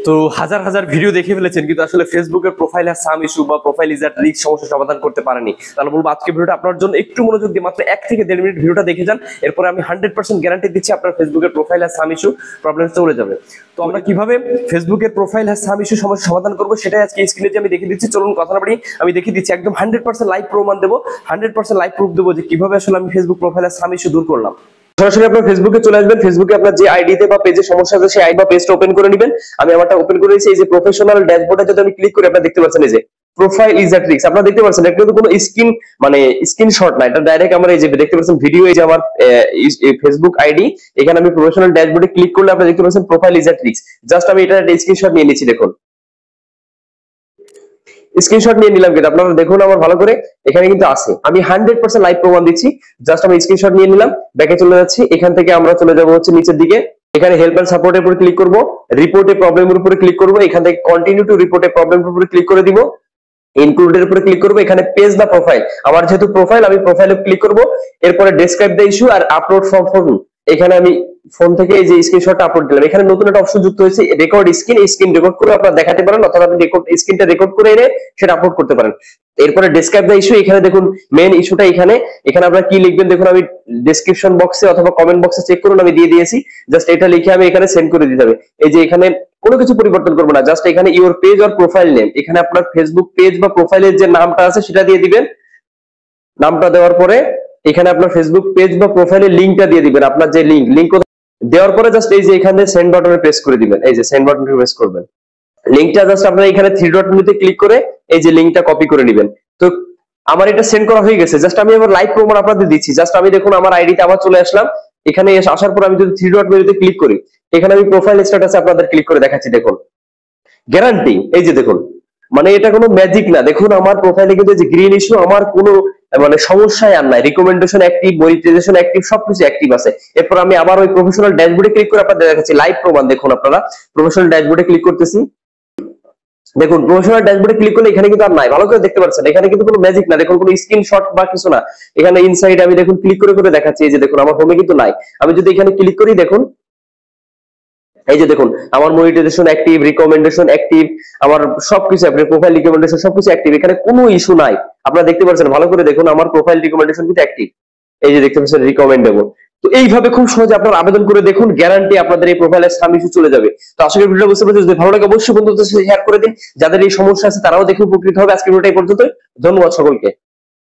তো হাজার হাজার ভিডিও দেখে ফেলেছেন কিন্তু আসলে ফেসবুকের প্রোফাইল হ্যাজ সাম ইস্যু বা প্রোফাইল ইজ এট রিস্ক সমস্যা সমাধান করতে পারেনি। তাহলে বলবো আজকে ভিডিওটা আপনার জন্য একটু মনোযোগ দিয়ে মাত্র 1 থেকে 1.5 মিনিট ভিডিওটা দেখে যান। এরপরে আমি 100% গ্যারান্টি দিচ্ছি আপনার ফেসবুকের profile has some issue problem চলে যাবে। তো আমরা কিভাবে ফেসবুকের প্রোফাইল হ্যাজ সাম ইস্যু সমস্যা সমাধান করব সেটাই আজকে স্ক্রিনে যে আমি দেখিয়ে দিচ্ছি। চলুন কথা না বাড়িয়ে আমি দেখিয়ে দিচ্ছি, একদম 100% লাইভ প্রমাণ দেবো, 100% লাইভ প্রুফ দেবো যে কিভাবে আসলে আমি Facebook profile has some issue দূর করলাম। সরাসরি আপনার ফেসবুকে চলে আসবেন। ফেসবুকে আপনার যে আইডিতে বা পেজে সমস্যা আছে সেই আইডি বা পেজটা ওপেন করে নেবেন। আমি আমারটা ওপেন করে নিয়েছি। এই যে প্রফেশনাল ড্যাশবোর্ডে যদি আমি ক্লিক করি আপনারা দেখতে পাচ্ছেন এই যে প্রোফাইল ইজ এট রিস্ক। আপনারা দেখতে পাচ্ছেন এটা কিন্তু কোনো স্ক্রিনশট না, এটা ডাইরেক্ট আমার এই যে দেখতে পাচ্ছেন ভিডিও, এই যে আমার ফেসবুক আইডি, এখানে আমি প্রফেশনাল ড্যাশবোর্ডে ক্লিক করলে আপনারা দেখতে পাচ্ছেন profile is at risk. Just আমি এটা একটা স্ক্রিনশট নিয়ে নিচ্ছি, দেখুন স্ক্রিনশট নিয়ে নিলাম। কিন্তু আপনারা দেখুন আমার ভালো করে, এখানে কিন্তু আছে, আমি 100% লাইভ প্রমাণ দিচ্ছি। জাস্ট আমি স্ক্রিনশট নিয়ে নিলাম, ব্যাকে চলে যাচ্ছি। এখান থেকে আমরা চলে যাব হচ্ছে নিচের দিকে, এখানে হেল্প এন্ড সাপোর্টের উপর ক্লিক করব, রিপোর্টে প্রবলেমের উপরে ক্লিক করব, এখান থেকে কন্টিনিউ টু রিপোর্টে প্রবলেমের উপরে ক্লিক করে দিব, ইনক্লুডের উপরে ক্লিক করব, এখানে পেজ বা প্রোফাইল, আমার যেহেতু প্রোফাইল আমি প্রোফাইলে ক্লিক করব। এরপরে ডেসক্রাইব দ্য ইস্যু আর আপলোড ফ্রম ফোন, এখানে আমি ফোন থেকে এই যে স্ক্রিনশটটা আপলোড দিলাম। এখানে নতুন একটা অপশন যুক্ত হয়েছে রেকর্ড স্ক্রিন, এই স্ক্রিন রেকর্ড করে আপনারা দেখাতে পারেন, অথবা আপনি স্ক্রিনটা রেকর্ড করে এনে সেটা আপলোড করতে পারেন। এরপরে ডেসক্রাইব দ্য ইস্যু, এখানে দেখুন মেইন ইস্যুটা এখানে আপনারা কি লিখবেন দেখুন, আমি ডেসক্রিপশন বক্সে অথবা কমেন্ট বক্সে চেক করুন, আমি দিয়ে দিয়েছি। জাস্ট এটা লিখে আমি এখানে সেন্ড করে দিতে হবে। এই যে এখানে কোনো কিছু পরিবর্তন করবো না, জাস্ট এখানে your page or profile name, এখানে আপনার ফেসবুক পেজ বা প্রোফাইলের যে নামটা আছে সেটা দিয়ে দিবেন। নামটা দেওয়ার পরে এখানে আপনার ফেসবুক পেজ বা প্রোফাইলের লিঙ্কটা দিয়ে দিবেন, আপনার যে লিঙ্ক দেওয়ার পরে জাস্ট এই যে এখানে সেন্ড বাটনে প্রেস করে দিবেন। এই যে সেন্ড বাটনে প্রেস করবেন, লিঙ্কটা জাস্ট আপনারা এখানে 3 ডট মেনুতে ক্লিক করে এই যে লিঙ্কটা কপি করে নেবেন। তো আমার এটা সেন্ড করা হয়ে গেছে। জাস্ট আমি আবার লাইভ প্রমাণ আপনাদের দিচ্ছি। জাস্ট আমি দেখুন আমার আইডিতে আবার চলে আসলাম। এখানে আসার পর আমি যদি 3 ডট মেনুতে ক্লিক করি, এখানে আমি প্রোফাইল স্ট্যাটাসে আপনাদের ক্লিক করে দেখাচ্ছি, দেখুন গ্যারান্টি, এই যে দেখুন, মানে এটা কোনো ম্যাজিক না। দেখুন আমার প্রোফাইলে কিন্তু যে গ্রিন ইস্যু, আমার কোনো মানে সমস্যাই আর নাই, রিকমেন্ডেশন অ্যাক্টিভ, মনিটাইজেশন অ্যাক্টিভ, সবকিছু অ্যাক্টিভ আছে। এরপর আমি আবার ওই প্রফেশনাল ড্যাশবোর্ডে ক্লিক করে আপনাদের দেখাচ্ছি লাইভ প্রমাণ। দেখুন আপনারা প্রফেশনাল ড্যাশবোর্ডে ক্লিক করতেছি, দেখুন প্রফেশনাল ড্যাশবোর্ডে ক্লিক করলে এখানে কিন্তু আর নাই, ভালো করে দেখতে পাচ্ছেন এখানে কিন্তু কোনো ম্যাজিক না, দেখুন কোনো স্ক্রিনশট বা কিছু না। এখানে ইনসাইড আমি দেখুন ক্লিক করে করে দেখাচ্ছি, এই যে দেখুন আমার হোমে কিন্তু নাই। আমি যদি এখানে ক্লিক করি, দেখুন এই যে দেখুন আমার মনিটাইজেশন অ্যাক্টিভ, রিকমেন্ডেশন অ্যাক্টিভ, আমার সবকিছু অ্যাক্টিভ, প্রোফাইল রিকমেন্ডেশন সবকিছু অ্যাক্টিভ, এখানে কোনো ইস্যু নাই। আপনারা দেখতে পাচ্ছেন ভালো করে দেখুন আমার প্রোফাইল রিকমেন্ডেশন কিন্তু অ্যাক্টিভ, এই যে দেখতে পাচ্ছেন রিকমেন্ডেবল। তো এইভাবে খুব সহজে আপনারা আবেদন করে দেখুন, গ্যারান্টি আপনাদের এই প্রোফাইলের সাম ইস্যু চলে যাবে। তো আশা করি ভিডিওটা বুঝতে পেরেছেন। যদি ভালো লাগে অবশ্যই বন্ধুদের সাথে শেয়ার করে দিন, যাদের এই সমস্যা আছে তারাও দেখে উপকৃত হবে। আজকের ভিডিওটা এই পর্যন্ত, ধন্যবাদ সকলকে।